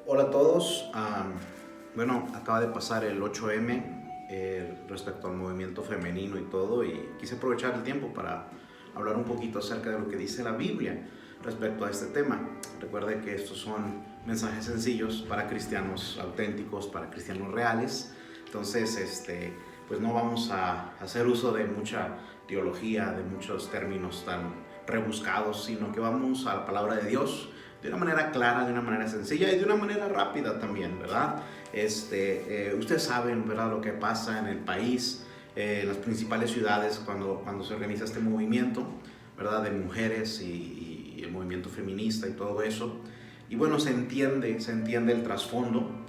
Hola a todos. Bueno, acaba de pasar el 8M respecto al movimiento femenino y todo, y quise aprovechar el tiempo para hablar un poquito acerca de lo que dice la Biblia respecto a este tema. Recuerde que estos son mensajes sencillos para cristianos auténticos, para cristianos reales. Entonces, pues no vamos a hacer uso de mucha teología, de muchos términos tan rebuscados, sino que vamos a la palabra de Dios de una manera clara, de una manera sencilla y de una manera rápida también, ¿verdad? Ustedes saben, ¿verdad?, lo que pasa en el país, en las principales ciudades cuando se organiza este movimiento, ¿verdad?, de mujeres y el movimiento feminista y todo eso. Y bueno, se entiende el trasfondo.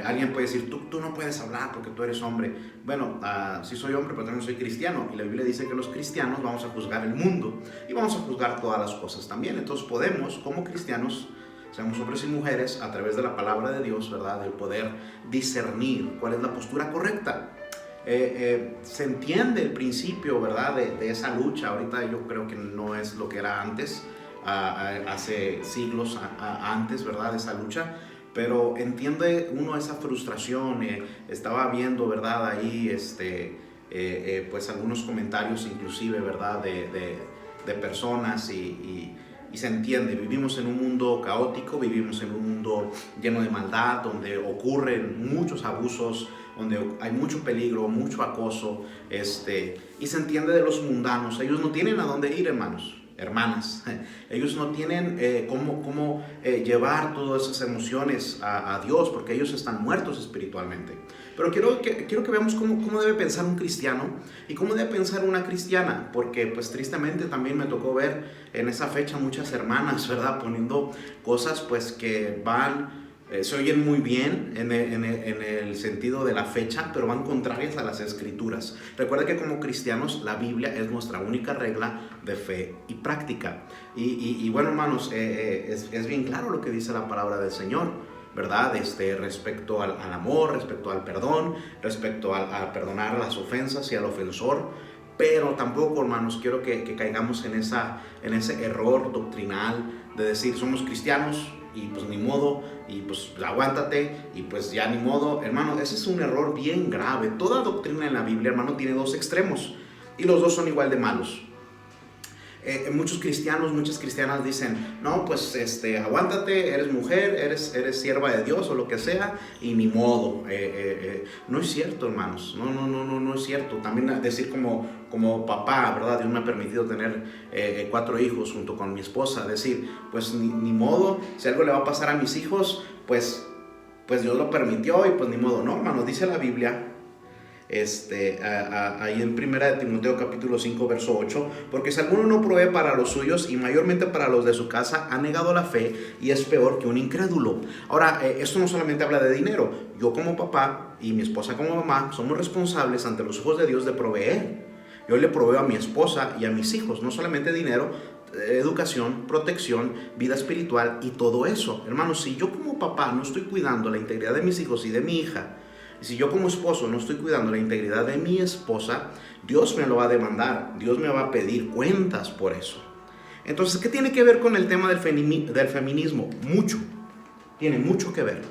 Alguien puede decir, tú no puedes hablar porque tú eres hombre. Bueno, sí soy hombre, pero también soy cristiano. Y la Biblia dice que los cristianos vamos a juzgar el mundo y vamos a juzgar todas las cosas también. Entonces podemos, como cristianos, seamos hombres y mujeres, a través de la palabra de Dios, ¿verdad?, el poder discernir cuál es la postura correcta. Se entiende el principio, ¿verdad?, de esa lucha. Ahorita yo creo que no es lo que era antes, hace siglos antes, ¿verdad?, de esa lucha. Pero entiende uno esa frustración. Estaba viendo, ¿verdad?, ahí pues algunos comentarios inclusive, ¿verdad?, de personas y se entiende. Vivimos en un mundo caótico, vivimos en un mundo lleno de maldad, donde ocurren muchos abusos, donde hay mucho peligro, mucho acoso, y se entiende de los mundanos. Ellos no tienen a dónde ir, hermanas. Ellos no tienen cómo llevar todas esas emociones a Dios, porque ellos están muertos espiritualmente. Pero quiero que veamos cómo debe pensar un cristiano y cómo debe pensar una cristiana, porque pues tristemente también me tocó ver en esa fecha muchas hermanas, ¿verdad?, poniendo cosas pues que se oyen muy bien en el sentido de la fecha, pero van contrarias a las escrituras. Recuerda que como cristianos la Biblia es nuestra única regla de fe y práctica. Y bueno, hermanos, es bien claro lo que dice la palabra del Señor, ¿verdad? Respecto al amor, respecto al perdón, respecto a perdonar las ofensas y al ofensor. Pero tampoco, hermanos, quiero que caigamos en ese error doctrinal de decir somos cristianos y pues ni modo, y pues aguántate, y pues ya ni modo. Hermano, ese es un error bien grave. Toda doctrina en la Biblia, hermano, tiene dos extremos, y los dos son igual de malos. Muchos cristianos, muchas cristianas dicen, no, pues aguántate, eres mujer, eres sierva de Dios o lo que sea, y ni modo. No es cierto, hermanos, no es cierto. También decir como papá, ¿verdad? Dios me ha permitido tener 4 hijos junto con mi esposa, decir, pues ni modo, si algo le va a pasar a mis hijos, pues Dios lo permitió y pues ni modo. No, hermanos, dice la Biblia, ahí en 1 de Timoteo capítulo 5 verso 8, porque si alguno no provee para los suyos y mayormente para los de su casa, ha negado la fe y es peor que un incrédulo. Ahora, esto no solamente habla de dinero. Yo como papá y mi esposa como mamá somos responsables ante los ojos de Dios de proveer. Yo le proveo a mi esposa y a mis hijos, no solamente dinero, educación, protección, vida espiritual y todo eso. Hermanos, si yo como papá no estoy cuidando la integridad de mis hijos y de mi hija, si yo como esposo no estoy cuidando la integridad de mi esposa, Dios me lo va a demandar, Dios me va a pedir cuentas por eso. Entonces, ¿qué tiene que ver con el tema del feminismo? Mucho, tiene mucho que ver,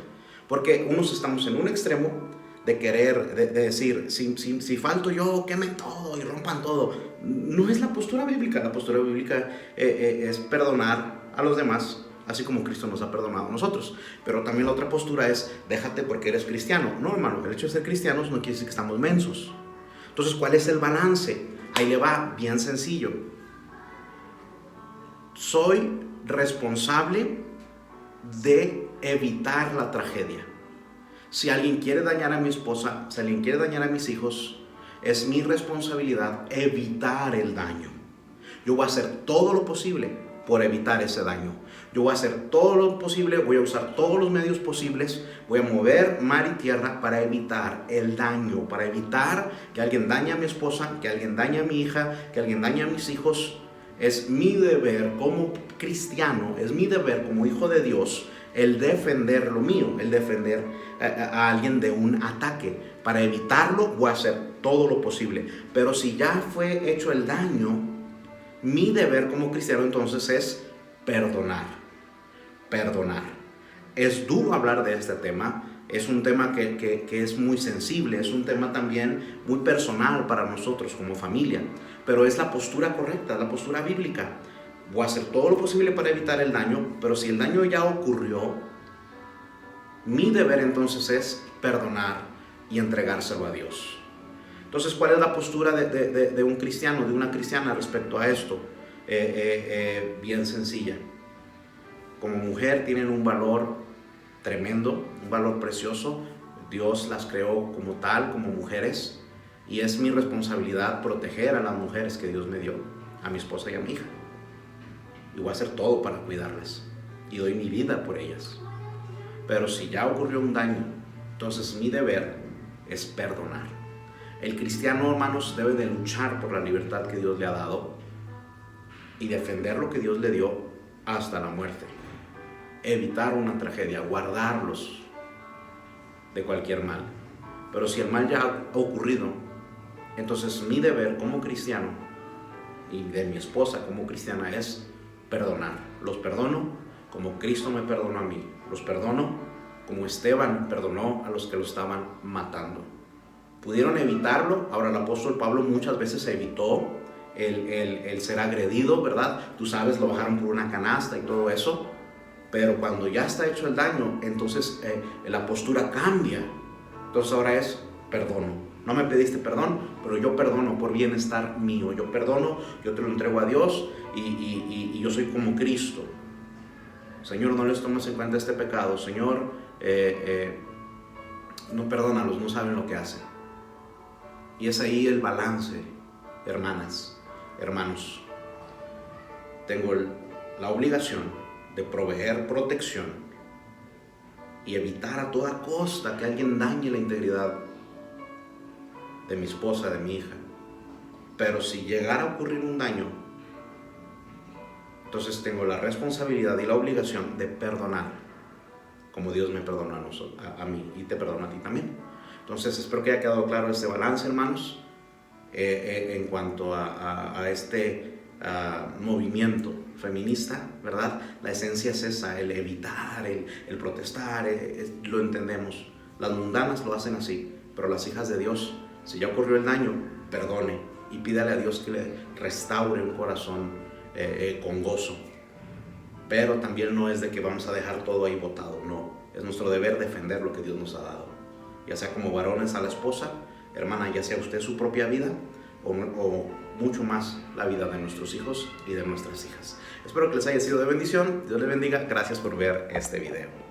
porque unos estamos en un extremo de querer, de decir, si falto yo, quemen todo y rompan todo. No es la postura bíblica. La postura bíblica es perdonar a los demás, así como Cristo nos ha perdonado a nosotros. Pero también la otra postura es, déjate porque eres cristiano. No, hermano, el hecho de ser cristianos no quiere decir que estamos mensos. Entonces, ¿cuál es el balance? Ahí le va, bien sencillo. Soy responsable de evitar la tragedia. Si alguien quiere dañar a mi esposa, si alguien quiere dañar a mis hijos, es mi responsabilidad evitar el daño. Yo voy a hacer todo lo posible por evitar ese daño. Yo voy a hacer todo lo posible, voy a usar todos los medios posibles, voy a mover mar y tierra para evitar el daño, para evitar que alguien dañe a mi esposa, que alguien dañe a mi hija, que alguien dañe a mis hijos. Es mi deber como cristiano, es mi deber como hijo de Dios el defender lo mío, el defender a alguien de un ataque. Para evitarlo voy a hacer todo lo posible. Pero si ya fue hecho el daño, mi deber como cristiano entonces es perdonar. Es duro hablar de este tema. Es un tema que es muy sensible, es un tema también muy personal para nosotros como familia, pero es la postura correcta, la postura bíblica. Voy a hacer todo lo posible para evitar el daño, pero si el daño ya ocurrió, mi deber entonces es perdonar y entregárselo a Dios. Entonces, ¿cuál es la postura de un cristiano, de una cristiana respecto a esto? Bien sencilla. Como mujer tienen un valor tremendo, un valor precioso. Dios las creó como tal, como mujeres, y es mi responsabilidad proteger a las mujeres que Dios me dio, a mi esposa y a mi hija. Y voy a hacer todo para cuidarlas, y doy mi vida por ellas. Pero si ya ocurrió un daño, entonces mi deber es perdonar. El cristiano, hermanos, debe de luchar por la libertad que Dios le ha dado y defender lo que Dios le dio hasta la muerte. Evitar una tragedia, guardarlos de cualquier mal. Pero si el mal ya ha ocurrido, entonces mi deber como cristiano y de mi esposa como cristiana es perdonar. Los perdono como Cristo me perdonó a mí. Los perdono como Esteban perdonó a los que lo estaban matando. Pudieron evitarlo. Ahora el apóstol Pablo muchas veces evitó el ser agredido, ¿verdad? Tú sabes, lo bajaron por una canasta y todo eso. Pero cuando ya está hecho el daño, entonces la postura cambia. Entonces ahora es perdono. No me pediste perdón, pero yo perdono por bienestar mío. Yo perdono, yo te lo entrego a Dios y yo soy como Cristo. Señor, no les tomes en cuenta este pecado. Señor, no, perdónalos, no saben lo que hacen. Y es ahí el balance, hermanas, hermanos. Tengo la obligación de proveer protección y evitar a toda costa que alguien dañe la integridad de mi esposa, de mi hija. Pero si llegara a ocurrir un daño, entonces tengo la responsabilidad y la obligación de perdonar, como Dios me perdonó a mí y te perdona a ti también. Entonces espero que haya quedado claro este balance, hermanos, en cuanto a este movimiento feminista, ¿verdad? La esencia es esa, el evitar, el protestar, lo entendemos. Las mundanas lo hacen así, pero las hijas de Dios, si ya ocurrió el daño, perdone y pídale a Dios que le restaure un corazón con gozo. Pero también no es de que vamos a dejar todo ahí botado, no. Es nuestro deber defender lo que Dios nos ha dado. Ya sea como varones a la esposa, hermana, ya sea usted su propia vida o mucho más la vida de nuestros hijos y de nuestras hijas. Espero que les haya sido de bendición. Dios les bendiga. Gracias por ver este video.